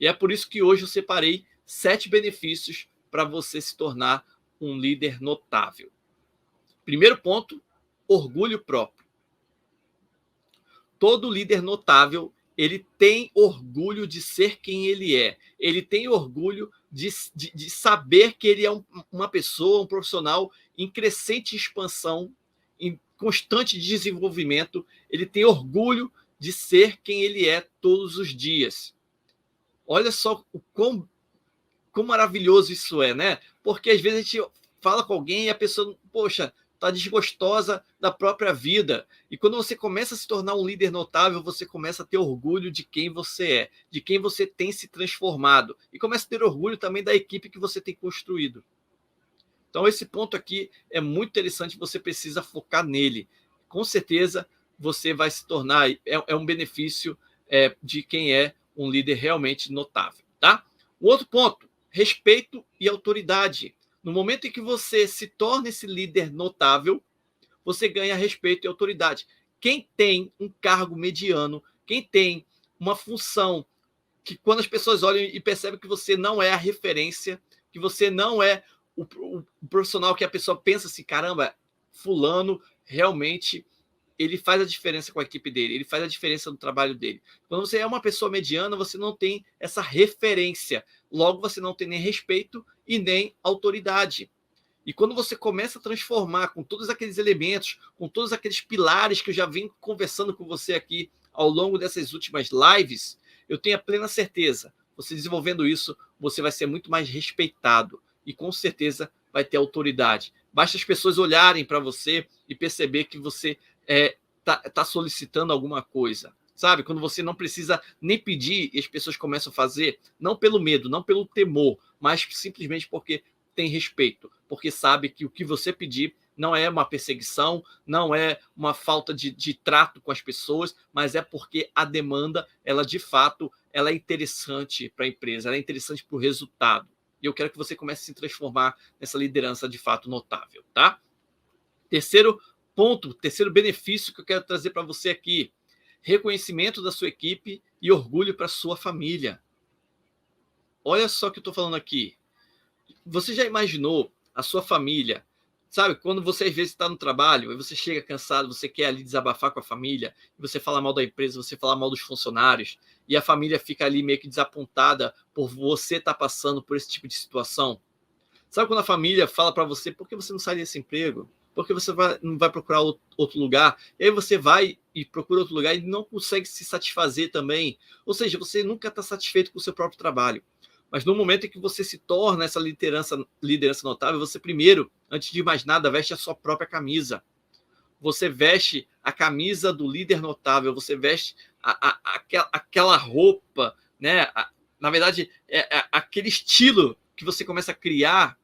E é por isso que hoje eu separei 7 benefícios para você se tornar um líder notável. Primeiro ponto, orgulho próprio. Todo líder notável, ele tem orgulho de ser quem ele é. Ele tem orgulho de saber que ele é uma pessoa, um profissional em crescente expansão, em constante desenvolvimento. Ele tem orgulho de ser quem ele é todos os dias. Olha só o quão maravilhoso isso é, né? Porque às vezes a gente fala com alguém e a pessoa, poxa, está desgostosa da própria vida. E quando você começa a se tornar um líder notável, você começa a ter orgulho de quem você é, de quem você tem se transformado. E começa a ter orgulho também da equipe que você tem construído. Então, esse ponto aqui é muito interessante, você precisa focar nele. Com certeza, você vai se tornar, é um benefício de quem é um líder realmente notável. Tá? O outro ponto, respeito e autoridade. No momento em que você se torna esse líder notável, você ganha respeito e autoridade. Quem tem um cargo mediano, quem tem uma função que quando as pessoas olham e percebem que você não é a referência, que você não é o profissional que a pessoa pensa assim, caramba, fulano realmente ele faz a diferença com a equipe dele, ele faz a diferença no trabalho dele. Quando você é uma pessoa mediana, você não tem essa referência, logo você não tem nem respeito e nem autoridade. E quando você começa a transformar com todos aqueles elementos, com todos aqueles pilares que eu já venho conversando com você aqui ao longo dessas últimas lives, eu tenho a plena certeza, você desenvolvendo isso, você vai ser muito mais respeitado e com certeza vai ter autoridade. Basta as pessoas olharem para você e perceber que você tá solicitando alguma coisa. Sabe? Quando você não precisa nem pedir e as pessoas começam a fazer, não pelo medo, não pelo temor, mas simplesmente porque tem respeito, porque sabe que o que você pedir não é uma perseguição, não é uma falta de trato com as pessoas, mas é porque a demanda, ela de fato, ela é interessante para a empresa, ela é interessante para o resultado. E eu quero que você comece a se transformar nessa liderança de fato notável, tá? Terceiro ponto, terceiro benefício que eu quero trazer para você aqui, reconhecimento da sua equipe e orgulho para sua família. Olha só o que eu estou falando aqui. Você já imaginou a sua família, sabe? Quando você às vezes está no trabalho, e você chega cansado, você quer ali desabafar com a família, você fala mal da empresa, você fala mal dos funcionários, e a família fica ali meio que desapontada por você estar passando por esse tipo de situação. Sabe quando a família fala para você, por que você não sai desse emprego? Por que você não vai procurar outro lugar? E aí você vai e procura outro lugar e não consegue se satisfazer também. Ou seja, você nunca está satisfeito com o seu próprio trabalho. Mas no momento em que você se torna essa liderança notável, você primeiro, antes de mais nada, veste a sua própria camisa. Você veste a camisa do líder notável, você veste aquela roupa, né? Na verdade, aquele estilo que você começa a criar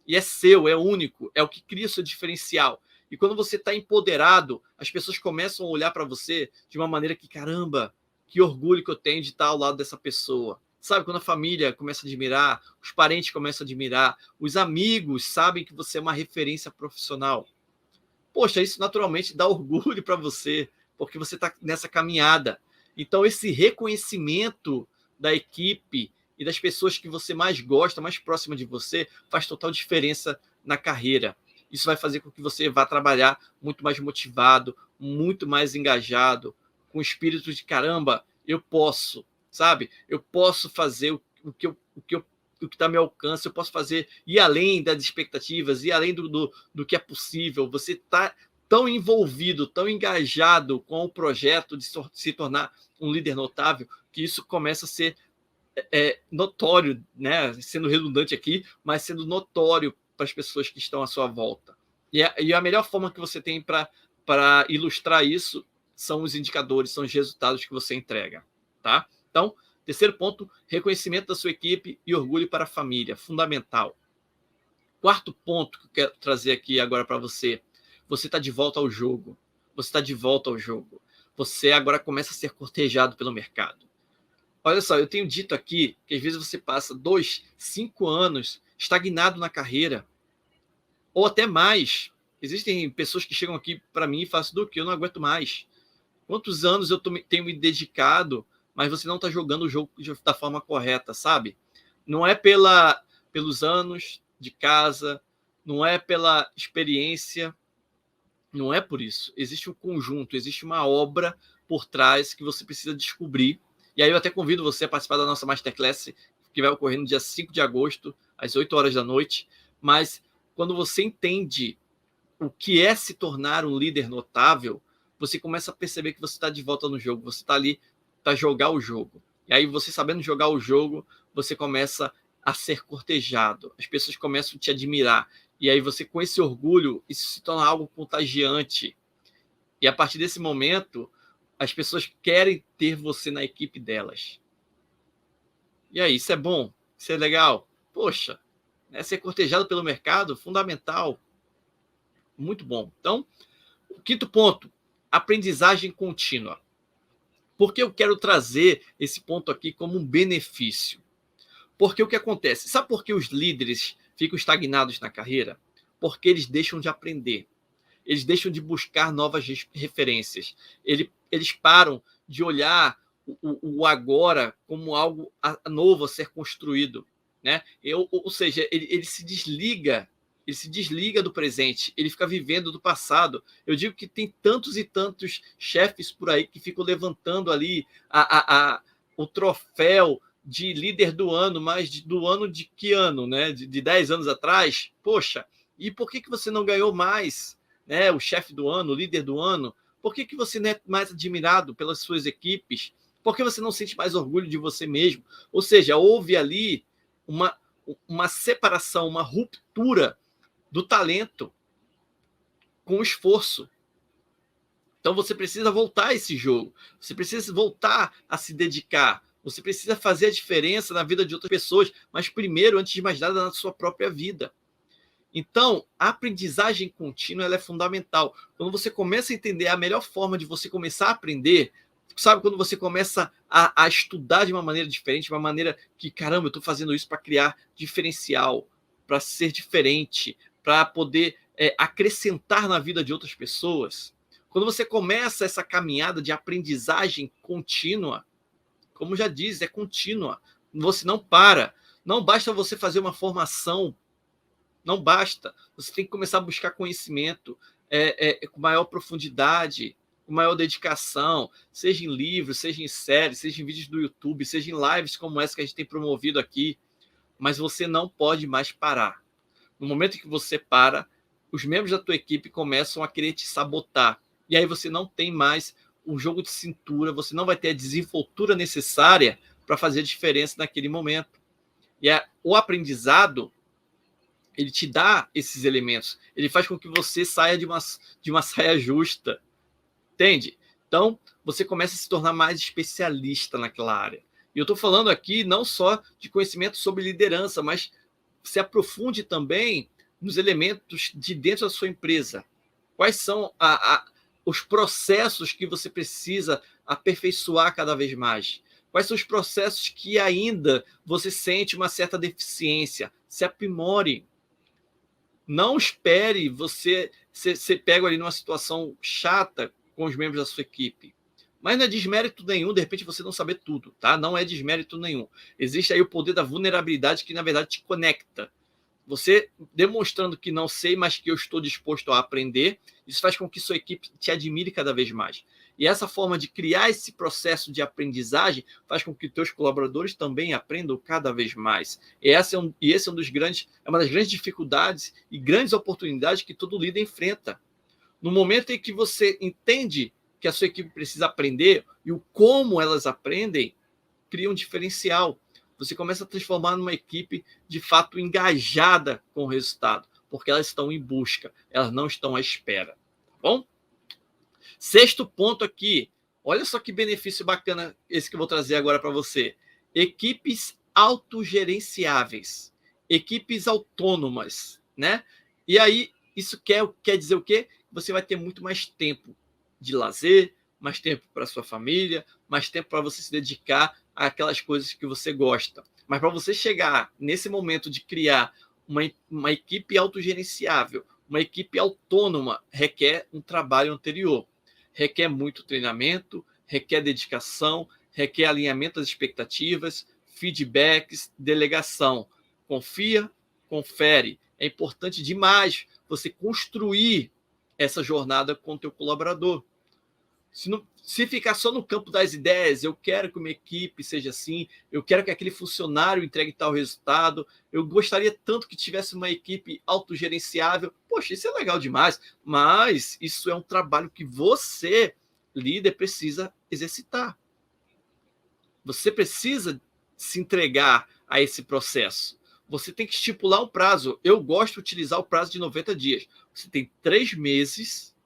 e é seu, é único, é o que cria o seu diferencial. E quando você está empoderado, as pessoas começam a olhar para você de uma maneira que, caramba, que orgulho que eu tenho de estar ao lado dessa pessoa. Sabe, quando a família começa a admirar, os parentes começam a admirar, os amigos sabem que você é uma referência profissional. Poxa, isso naturalmente dá orgulho para você, porque você está nessa caminhada. Então, esse reconhecimento da equipe e das pessoas que você mais gosta, mais próxima de você, faz total diferença na carreira. Isso vai fazer com que você vá trabalhar muito mais motivado, muito mais engajado, com o espírito de caramba, eu posso, sabe? Eu posso fazer o que está ao meu alcance, eu posso fazer, ir além das expectativas, ir além do que é possível. Você está tão envolvido, tão engajado com o projeto de se tornar um líder notável, que isso começa a ser notório, né? Sendo redundante aqui, mas sendo notório para as pessoas que estão à sua volta. E a melhor forma que você tem para ilustrar isso são os indicadores, são os resultados que você entrega, tá? Então, terceiro ponto, reconhecimento da sua equipe e orgulho para a família, fundamental. Quarto ponto que eu quero trazer aqui agora para você, você está de volta ao jogo. Você está de volta ao jogo. Você agora começa a ser cortejado pelo mercado. Olha só, eu tenho dito aqui que às vezes você passa 2, 5 anos estagnado na carreira, ou até mais. Existem pessoas que chegam aqui para mim e falam, do que eu não aguento mais. Quantos anos eu tenho me dedicado mas você não está jogando o jogo da forma correta, sabe? Não é pelos anos de casa, não é pela experiência, não é por isso. Existe um conjunto, existe uma obra por trás que você precisa descobrir. E aí eu até convido você a participar da nossa Masterclass, que vai ocorrer no dia 5 de agosto, às 8 horas da noite. Mas quando você entende o que é se tornar um líder notável, você começa a perceber que você está de volta no jogo, você está ali para jogar o jogo. E aí você sabendo jogar o jogo, você começa a ser cortejado, as pessoas começam a te admirar. E aí você, com esse orgulho, isso se torna algo contagiante. E a partir desse momento, as pessoas querem ter você na equipe delas. E aí, isso é bom? Isso é legal? Poxa, né? Ser cortejado pelo mercado, fundamental. Muito bom. Então, o quinto ponto, aprendizagem contínua. Por que eu quero trazer esse ponto aqui como um benefício? Porque o que acontece? Sabe por que os líderes ficam estagnados na carreira? Porque eles deixam de aprender. Eles deixam de buscar novas referências. Eles param de olhar o agora como algo novo a ser construído, né? Ou seja, ele se desliga. Ele se desliga do presente, ele fica vivendo do passado. Eu digo que tem tantos e tantos chefes por aí que ficam levantando ali o troféu de líder do ano, mas do ano de que ano, né? De 10 anos atrás. Poxa, e por que você não ganhou mais, né? O chefe do ano, o líder do ano? Por que você não é mais admirado pelas suas equipes? Por que você não sente mais orgulho de você mesmo? Ou seja, houve ali uma separação, uma ruptura do talento com o esforço. Então você precisa voltar a esse jogo, você precisa voltar a se dedicar, você precisa fazer a diferença na vida de outras pessoas, mas primeiro, antes de mais nada, na sua própria vida. Então, a aprendizagem contínua ela é fundamental. Quando você começa a entender a melhor forma de você começar a aprender, sabe, quando você começa a estudar de uma maneira diferente, uma maneira que, caramba, eu estou fazendo isso para criar diferencial, para ser diferente, para poder acrescentar na vida de outras pessoas. Quando você começa essa caminhada de aprendizagem contínua, como já diz, é contínua, você não para. Não basta você fazer uma formação, não basta. Você tem que começar a buscar conhecimento com maior profundidade, com maior dedicação, seja em livros, seja em séries, seja em vídeos do YouTube, seja em lives como essa que a gente tem promovido aqui. Mas você não pode mais parar. No momento que você para, os membros da tua equipe começam a querer te sabotar. E aí você não tem mais um jogo de cintura, você não vai ter a desenvoltura necessária para fazer a diferença naquele momento. E o aprendizado, ele te dá esses elementos. Ele faz com que você saia de uma saia justa. Entende? Então, você começa a se tornar mais especialista naquela área. E eu estou falando aqui não só de conhecimento sobre liderança, mas se aprofunde também nos elementos de dentro da sua empresa. Quais são os processos que você precisa aperfeiçoar cada vez mais? Quais são os processos que ainda você sente uma certa deficiência? Se aprimore. Não espere você ser pego ali numa situação chata com os membros da sua equipe. Mas não é desmérito nenhum, de repente, você não saber tudo, tá? Não é desmérito nenhum. Existe aí o poder da vulnerabilidade que, na verdade, te conecta. Você demonstrando que não sei, mas que eu estou disposto a aprender, isso faz com que sua equipe te admire cada vez mais. E essa forma de criar esse processo de aprendizagem faz com que teus colaboradores também aprendam cada vez mais. E esse é uma das grandes dificuldades e grandes oportunidades que todo líder enfrenta. No momento em que você entende que a sua equipe precisa aprender e o como elas aprendem, cria um diferencial. Você começa a transformar numa equipe de fato engajada com o resultado, porque elas estão em busca, elas não estão à espera. Tá bom? Sexto ponto aqui, olha só que benefício bacana esse que eu vou trazer agora para você. Equipes autogerenciáveis, equipes autônomas, né? E aí, isso quer dizer o quê? Você vai ter muito mais tempo de lazer, mais tempo para sua família, mais tempo para você se dedicar àquelas coisas que você gosta. Mas para você chegar nesse momento de criar uma equipe autogerenciável, uma equipe autônoma, requer um trabalho anterior. Requer muito treinamento, requer dedicação, requer alinhamento das expectativas, feedbacks, delegação. Confia, confere. É importante demais você construir essa jornada com o teu colaborador. Se ficar só no campo das ideias, eu quero que uma equipe seja assim, eu quero que aquele funcionário entregue tal resultado, eu gostaria tanto que tivesse uma equipe autogerenciável. Poxa, isso é legal demais, mas isso é um trabalho que você, líder, precisa exercitar. Você precisa se entregar a esse processo. Você tem que estipular um prazo. Eu gosto de utilizar o prazo de 90 dias. Você tem 3 meses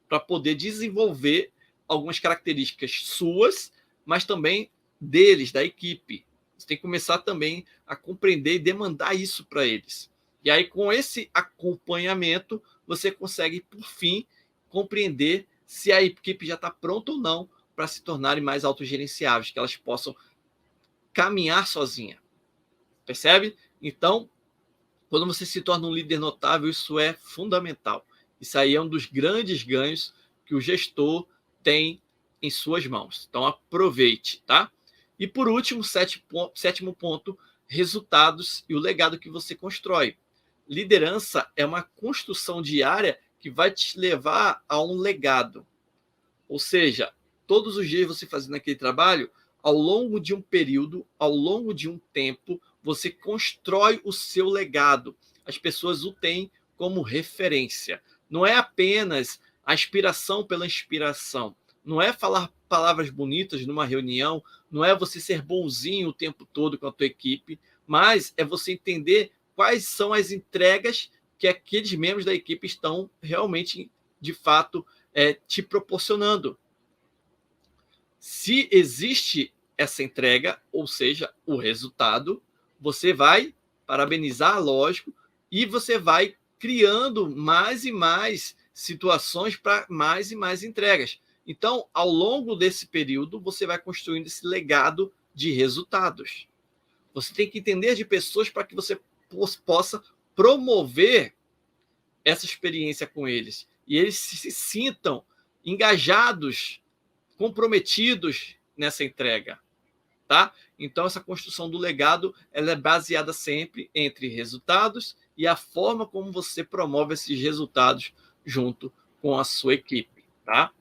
para poder desenvolver algumas características suas, mas também deles, da equipe. Você tem que começar também a compreender e demandar isso para eles. E aí, com esse acompanhamento, você consegue, por fim, compreender se a equipe já está pronta ou não para se tornarem mais autogerenciáveis, que elas possam caminhar sozinha. Percebe? Então, quando você se torna um líder notável, isso é fundamental. Isso aí é um dos grandes ganhos que o gestor tem em suas mãos. Então, aproveite, tá? E por último, sétimo ponto, resultados e o legado que você constrói. Liderança é uma construção diária que vai te levar a um legado. Ou seja, todos os dias você fazendo aquele trabalho, ao longo de um período, ao longo de um tempo, você constrói o seu legado. As pessoas o têm como referência. Não é apenas a inspiração pela inspiração. Não é falar palavras bonitas numa reunião, não é você ser bonzinho o tempo todo com a tua equipe, mas é você entender quais são as entregas que aqueles membros da equipe estão realmente, de fato, te proporcionando. Se existe essa entrega, ou seja, o resultado, você vai parabenizar, lógico, e você vai criando mais e mais situações para mais e mais entregas. Então, ao longo desse período, você vai construindo esse legado de resultados. Você tem que entender de pessoas para que você possa promover essa experiência com eles. E eles se sintam engajados, comprometidos nessa entrega. Tá? Então, essa construção do legado ela é baseada sempre entre resultados e a forma como você promove esses resultados junto com a sua equipe. Tá?